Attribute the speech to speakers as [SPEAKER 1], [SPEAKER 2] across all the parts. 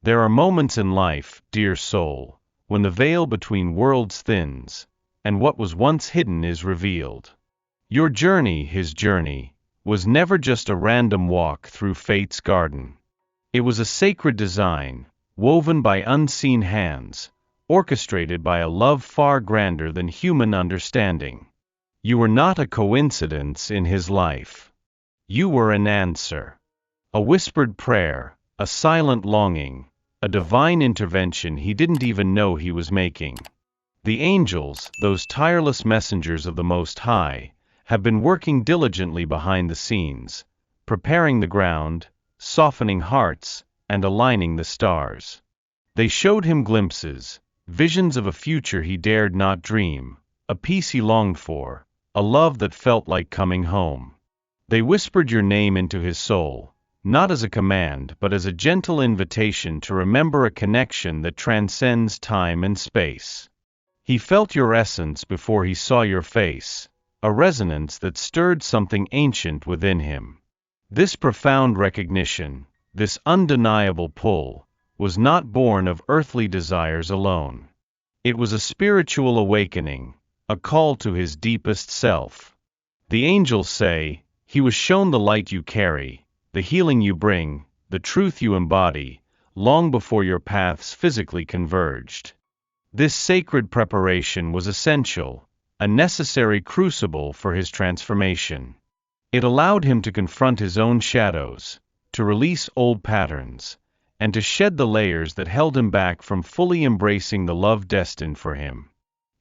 [SPEAKER 1] There are moments in life, dear soul, when the veil between worlds thins, and what was once hidden is revealed. Your journey, his journey, was never just a random walk through fate's garden. It was a sacred design, woven by unseen hands, orchestrated by a love far grander than human understanding. You were not a coincidence in his life. You were an answer. A whispered prayer, a silent longing, a divine intervention he didn't even know he was making. The angels, those tireless messengers of the Most High, have been working diligently behind the scenes, preparing the ground, softening hearts, and aligning the stars. They showed him glimpses, visions of a future he dared not dream, a peace he longed for, a love that felt like coming home. They whispered your name into his soul, not as a command but as a gentle invitation to remember a connection that transcends time and space. He felt your essence before he saw your face, a resonance that stirred something ancient within him. This profound recognition, this undeniable pull, was not born of earthly desires alone. It was a spiritual awakening, a call to his deepest self. The angels say, he was shown the light you carry, the healing you bring, the truth you embody, long before your paths physically converged. This sacred preparation was essential, a necessary crucible for his transformation. It allowed him to confront his own shadows, to release old patterns, and to shed the layers that held him back from fully embracing the love destined for him.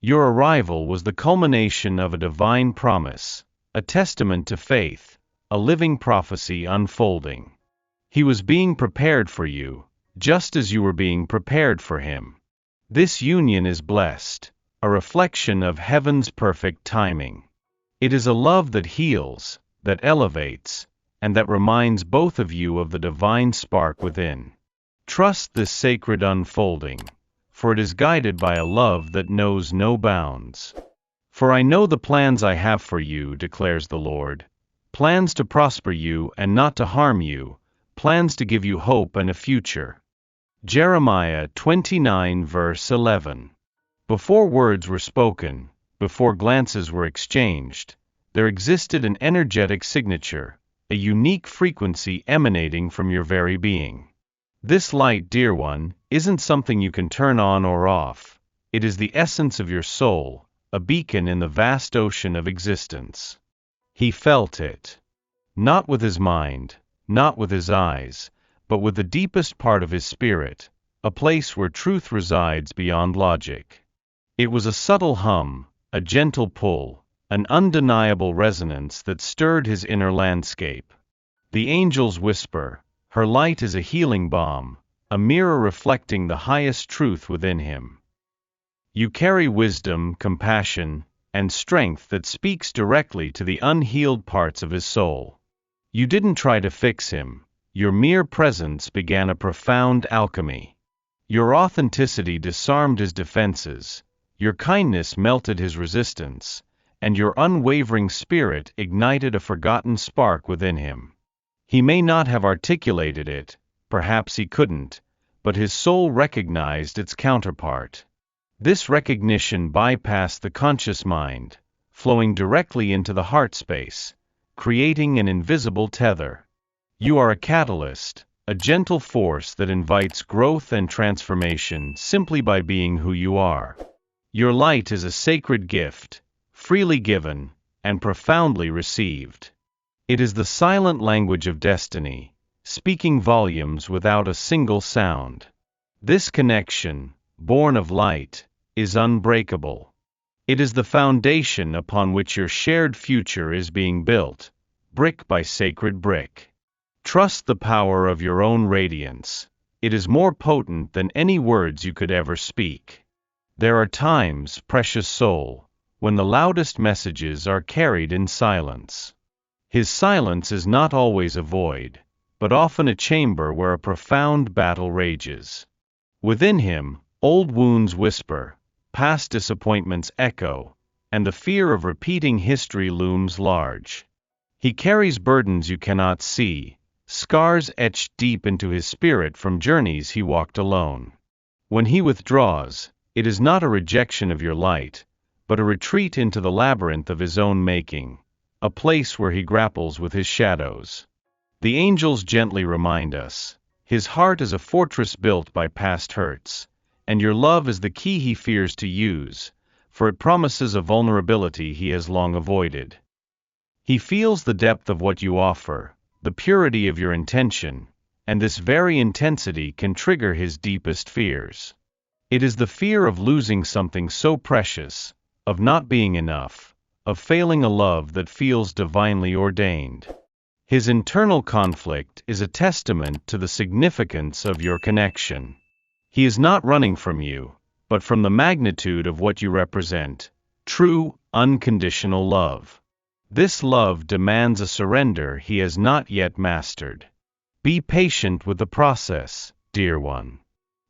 [SPEAKER 1] Your arrival was the culmination of a divine promise, a testament to faith, a living prophecy unfolding. He was being prepared for you, just as you were being prepared for him. This union is blessed, a reflection of heaven's perfect timing. It is a love that heals, that elevates, and that reminds both of you of the divine spark within. Trust this sacred unfolding, for it is guided by a love that knows no bounds. For I know the plans I have for you, declares the Lord, plans to prosper you and not to harm you, plans to give you hope and a future. Jeremiah 29 verse 11. Before words were spoken, before glances were exchanged, there existed an energetic signature, a unique frequency emanating from your very being. This light, dear one, isn't something you can turn on or off. It is the essence of your soul, a beacon in the vast ocean of existence. He felt it. Not with his mind, not with his eyes, but with the deepest part of his spirit, a place where truth resides beyond logic. It was a subtle hum, a gentle pull, an undeniable resonance that stirred his inner landscape. The angel's whisper, her light is a healing balm, a mirror reflecting the highest truth within him. You carry wisdom, compassion, and strength that speaks directly to the unhealed parts of his soul. You didn't try to fix him, your mere presence began a profound alchemy. Your authenticity disarmed his defenses, your kindness melted his resistance, and your unwavering spirit ignited a forgotten spark within him. He may not have articulated it, perhaps he couldn't, but his soul recognized its counterpart. This recognition bypassed the conscious mind, flowing directly into the heart space, creating an invisible tether. You are a catalyst, a gentle force that invites growth and transformation simply by being who you are. Your light is a sacred gift, freely given, and profoundly received. It is the silent language of destiny, speaking volumes without a single sound. This connection, born of light, is unbreakable. It is the foundation upon which your shared future is being built, brick by sacred brick. Trust the power of your own radiance. It is more potent than any words you could ever speak. There are times, precious soul, when the loudest messages are carried in silence. His silence is not always a void, but often a chamber where a profound battle rages. Within him, old wounds whisper, past disappointments echo, and the fear of repeating history looms large. He carries burdens you cannot see, scars etched deep into his spirit from journeys he walked alone. When he withdraws, it is not a rejection of your light, but a retreat into the labyrinth of his own making, a place where he grapples with his shadows. The angels gently remind us, his heart is a fortress built by past hurts, and your love is the key he fears to use, for it promises a vulnerability he has long avoided. He feels the depth of what you offer, the purity of your intention, and this very intensity can trigger his deepest fears. It is the fear of losing something so precious, of not being enough, of failing a love that feels divinely ordained. His internal conflict is a testament to the significance of your connection. He is not running from you, but from the magnitude of what you represent, true, unconditional love. This love demands a surrender he has not yet mastered. Be patient with the process, dear one.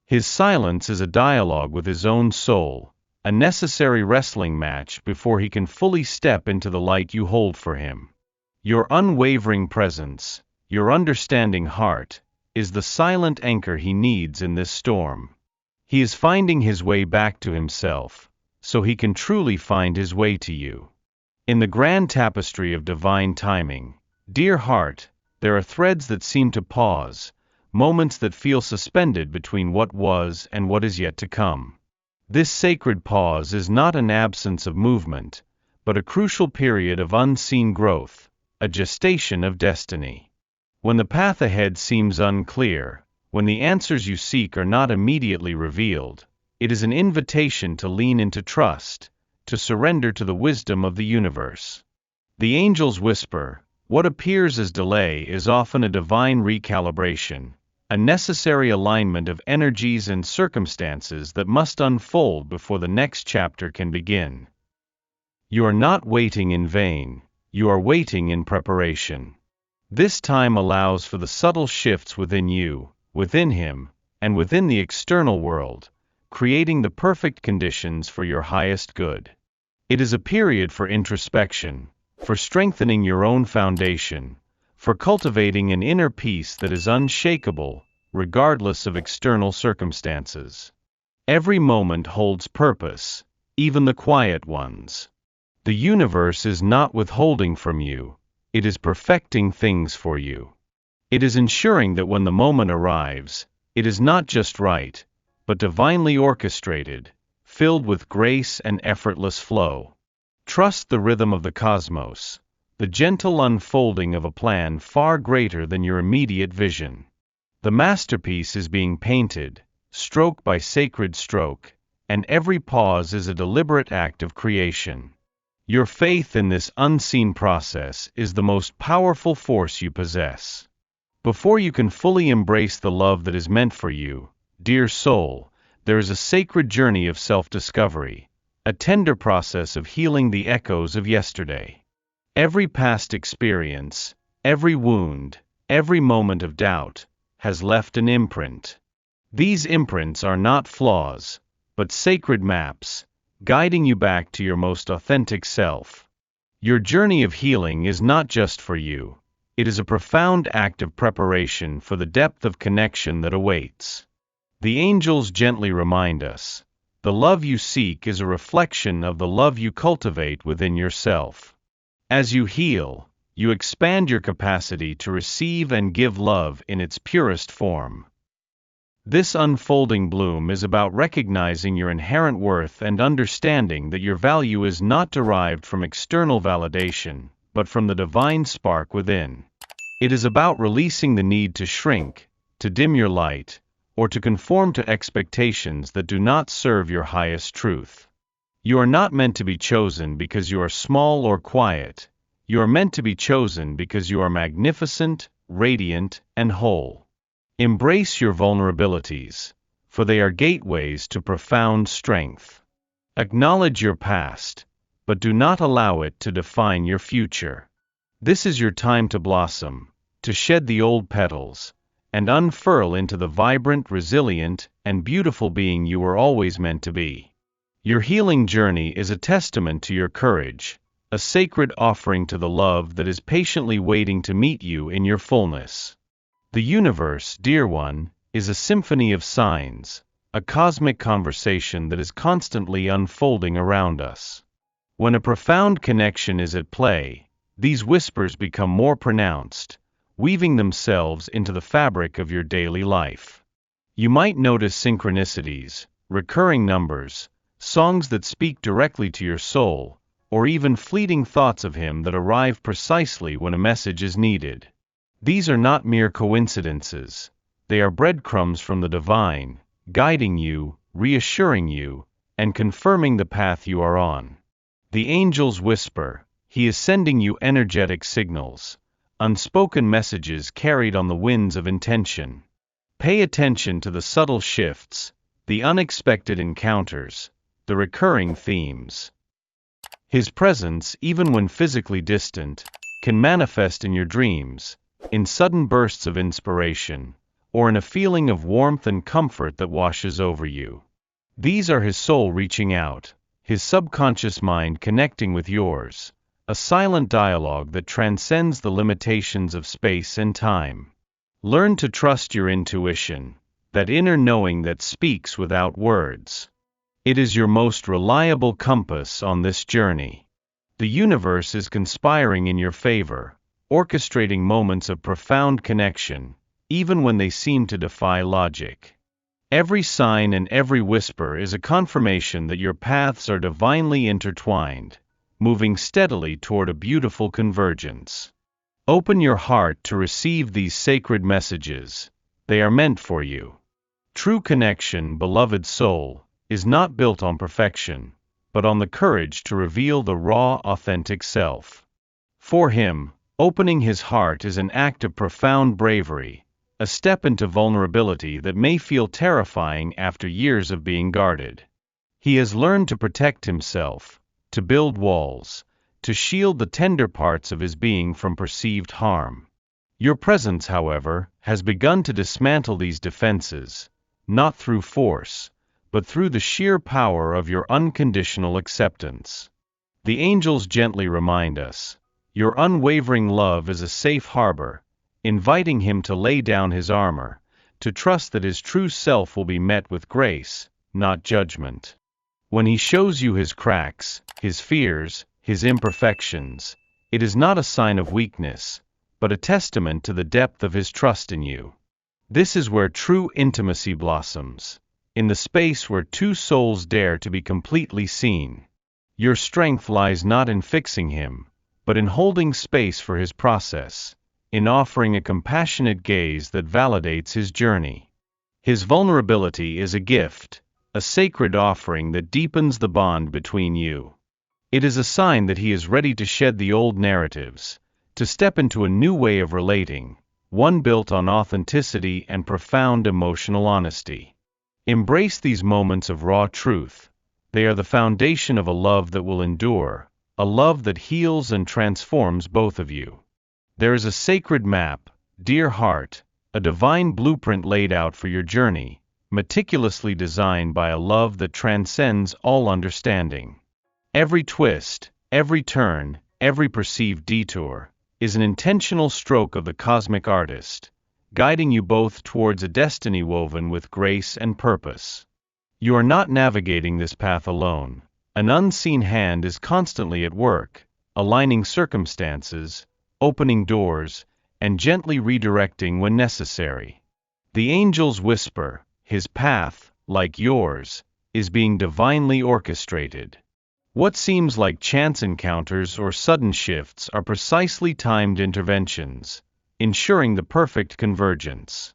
[SPEAKER 1] His silence is a dialogue with his own soul, a necessary wrestling match before he can fully step into the light you hold for him. Your unwavering presence, your understanding heart, is the silent anchor he needs in this storm. He is finding his way back to himself, so he can truly find his way to you. In the grand tapestry of divine timing, dear heart, there are threads that seem to pause, moments that feel suspended between what was and what is yet to come. This sacred pause is not an absence of movement, but a crucial period of unseen growth, a gestation of destiny. When the path ahead seems unclear, when the answers you seek are not immediately revealed, it is an invitation to lean into trust, to surrender to the wisdom of the universe. The angels whisper, what appears as delay is often a divine recalibration, a necessary alignment of energies and circumstances that must unfold before the next chapter can begin. You are not waiting in vain. You are waiting in preparation. This time allows for the subtle shifts within you, within him, and within the external world, creating the perfect conditions for your highest good. It is a period for introspection, for strengthening your own foundation, for cultivating an inner peace that is unshakable, regardless of external circumstances. Every moment holds purpose, even the quiet ones. The universe is not withholding from you, it is perfecting things for you. It is ensuring that when the moment arrives, it is not just right, but divinely orchestrated, filled with grace and effortless flow. Trust the rhythm of the cosmos, the gentle unfolding of a plan far greater than your immediate vision. The masterpiece is being painted, stroke by sacred stroke, and every pause is a deliberate act of creation. Your faith in this unseen process is the most powerful force you possess. Before you can fully embrace the love that is meant for you, dear soul, there is a sacred journey of self-discovery, a tender process of healing the echoes of yesterday. Every past experience, every wound, every moment of doubt, has left an imprint. These imprints are not flaws, but sacred maps, guiding you back to your most authentic self. Your journey of healing is not just for you, it is a profound act of preparation for the depth of connection that awaits. The angels gently remind us, the love you seek is a reflection of the love you cultivate within yourself. As you heal, you expand your capacity to receive and give love in its purest form. This unfolding bloom is about recognizing your inherent worth and understanding that your value is not derived from external validation, but from the divine spark within. It is about releasing the need to shrink, to dim your light, or to conform to expectations that do not serve your highest truth. You are not meant to be chosen because you are small or quiet. You are meant to be chosen because you are magnificent, radiant, and whole. Embrace your vulnerabilities, for they are gateways to profound strength. Acknowledge your past, but do not allow it to define your future. This is your time to blossom, to shed the old petals, and unfurl into the vibrant, resilient, and beautiful being you were always meant to be. Your healing journey is a testament to your courage, a sacred offering to the love that is patiently waiting to meet you in your fullness. The universe, dear one, is a symphony of signs, a cosmic conversation that is constantly unfolding around us. When a profound connection is at play, these whispers become more pronounced, weaving themselves into the fabric of your daily life. You might notice synchronicities, recurring numbers, songs that speak directly to your soul, or even fleeting thoughts of him that arrive precisely when a message is needed. These are not mere coincidences. They are breadcrumbs from the divine, guiding you, reassuring you, and confirming the path you are on. The angels whisper, he is sending you energetic signals, unspoken messages carried on the winds of intention. Pay attention to the subtle shifts, the unexpected encounters, the recurring themes. His presence, even when physically distant, can manifest in your dreams, in sudden bursts of inspiration, or in a feeling of warmth and comfort that washes over you. These are his soul reaching out, his subconscious mind connecting with yours, a silent dialogue that transcends the limitations of space and time. Learn to trust your intuition, that inner knowing that speaks without words. It is your most reliable compass on this journey. The universe is conspiring in your favor, orchestrating moments of profound connection, even when they seem to defy logic. Every sign and every whisper is a confirmation that your paths are divinely intertwined, moving steadily toward a beautiful convergence. Open your heart to receive these sacred messages. They are meant for you. True connection, beloved soul, is not built on perfection, but on the courage to reveal the raw, authentic self. For him, opening his heart is an act of profound bravery, a step into vulnerability that may feel terrifying after years of being guarded. He has learned to protect himself, to build walls, to shield the tender parts of his being from perceived harm. Your presence, however, has begun to dismantle these defenses, not through force, but through the sheer power of your unconditional acceptance. The angels gently remind us, your unwavering love is a safe harbor, inviting him to lay down his armor, to trust that his true self will be met with grace, not judgment. When he shows you his cracks, his fears, his imperfections, it is not a sign of weakness, but a testament to the depth of his trust in you. This is where true intimacy blossoms, in the space where two souls dare to be completely seen. Your strength lies not in fixing him, but in holding space for his process, in offering a compassionate gaze that validates his journey. His vulnerability is a gift, a sacred offering that deepens the bond between you. It is a sign that he is ready to shed the old narratives, to step into a new way of relating, one built on authenticity and profound emotional honesty. Embrace these moments of raw truth. They are the foundation of a love that will endure, a love that heals and transforms both of you. There is a sacred map, dear heart, a divine blueprint laid out for your journey, meticulously designed by a love that transcends all understanding. Every twist, every turn, every perceived detour, is an intentional stroke of the cosmic artist, guiding you both towards a destiny woven with grace and purpose. You are not navigating this path alone. An unseen hand is constantly at work, aligning circumstances, opening doors, and gently redirecting when necessary. The angels whisper, his path, like yours, is being divinely orchestrated. What seems like chance encounters or sudden shifts are precisely timed interventions, ensuring the perfect convergence.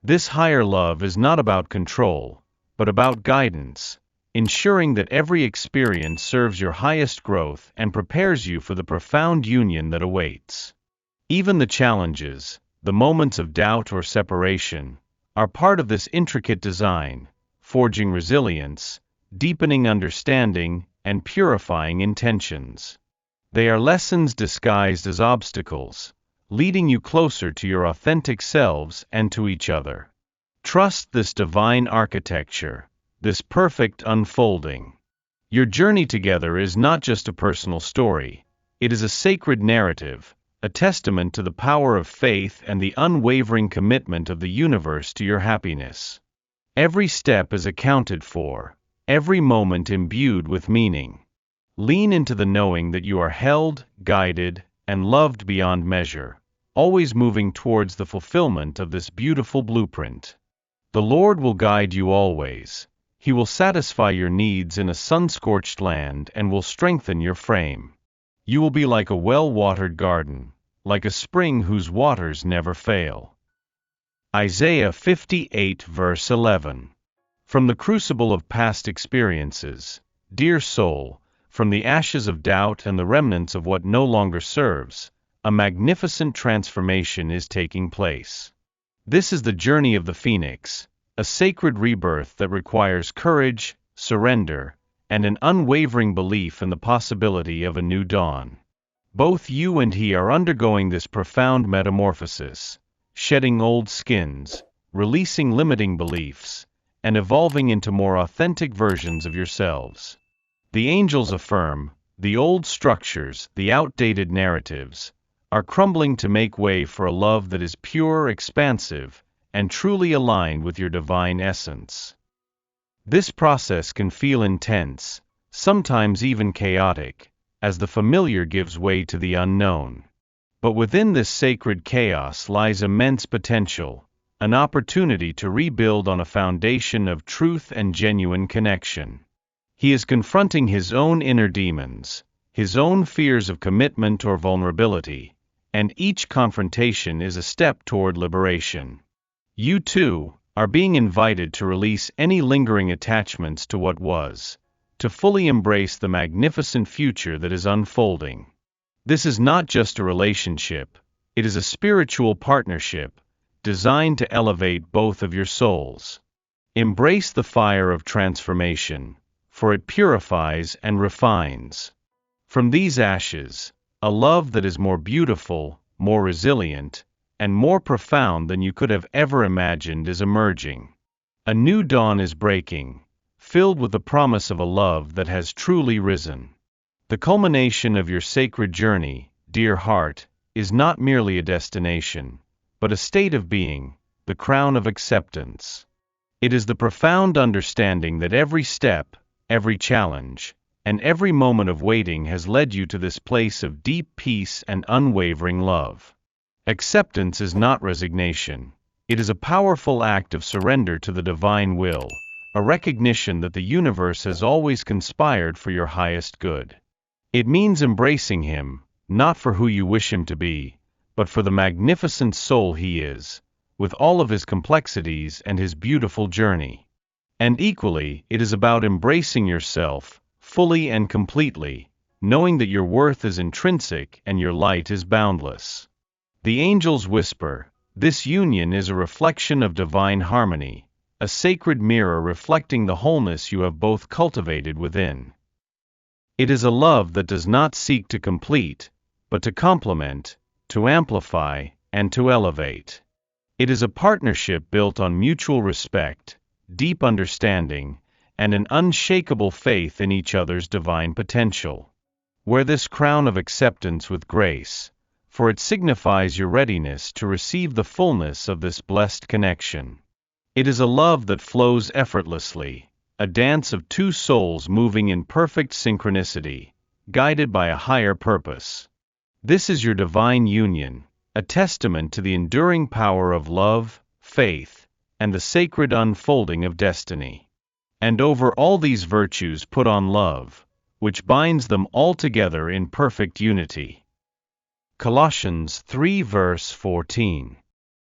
[SPEAKER 1] This higher love is not about control, but about guidance, ensuring that every experience serves your highest growth and prepares you for the profound union that awaits. Even the challenges, the moments of doubt or separation, are part of this intricate design, forging resilience, deepening understanding, and purifying intentions. They are lessons disguised as obstacles, leading you closer to your authentic selves and to each other. Trust this divine architecture, this perfect unfolding. Your journey together is not just a personal story, it is a sacred narrative, a testament to the power of faith and the unwavering commitment of the universe to your happiness. Every step is accounted for, every moment imbued with meaning. Lean into the knowing that you are held, guided, and loved beyond measure, always moving towards the fulfillment of this beautiful blueprint. The Lord will guide you always. He will satisfy your needs in a sun-scorched land and will strengthen your frame. You will be like a well-watered garden, like a spring whose waters never fail. Isaiah 58 verse 11. From the crucible of past experiences, dear soul, from the ashes of doubt and the remnants of what no longer serves, a magnificent transformation is taking place. This is the journey of the phoenix, a sacred rebirth that requires courage, surrender, and an unwavering belief in the possibility of a new dawn. Both you and he are undergoing this profound metamorphosis, shedding old skins, releasing limiting beliefs, and evolving into more authentic versions of yourselves. The angels affirm, the old structures, the outdated narratives, are crumbling to make way for a love that is pure, expansive, and truly aligned with your divine essence. This process can feel intense, sometimes even chaotic, as the familiar gives way to the unknown. But within this sacred chaos lies immense potential, an opportunity to rebuild on a foundation of truth and genuine connection. He is confronting his own inner demons, his own fears of commitment or vulnerability, and each confrontation is a step toward liberation. You, too, are being invited to release any lingering attachments to what was, to fully embrace the magnificent future that is unfolding. This is not just a relationship, it is a spiritual partnership, designed to elevate both of your souls. Embrace the fire of transformation, for it purifies and refines. From these ashes, a love that is more beautiful, more resilient, and more profound than you could have ever imagined is emerging. A new dawn is breaking, filled with the promise of a love that has truly risen. The culmination of your sacred journey, dear heart, is not merely a destination, but a state of being, the crown of acceptance. It is the profound understanding that every step, every challenge, and every moment of waiting has led you to this place of deep peace and unwavering love. Acceptance is not resignation. It is a powerful act of surrender to the divine will, a recognition that the universe has always conspired for your highest good. It means embracing him, not for who you wish him to be, but for the magnificent soul he is, with all of his complexities and his beautiful journey. And equally, it is about embracing yourself, fully and completely, knowing that your worth is intrinsic and your light is boundless. The angels whisper, this union is a reflection of divine harmony, a sacred mirror reflecting the wholeness you have both cultivated within. It is a love that does not seek to complete, but to complement, to amplify, and to elevate. It is a partnership built on mutual respect, deep understanding, and an unshakable faith in each other's divine potential. Wear this crown of acceptance with grace, for it signifies your readiness to receive the fullness of this blessed connection. It is a love that flows effortlessly, a dance of two souls moving in perfect synchronicity, guided by a higher purpose. This is your divine union, a testament to the enduring power of love, faith, and the sacred unfolding of destiny. And over all these virtues put on love, which binds them all together in perfect unity. Colossians 3 verse 14.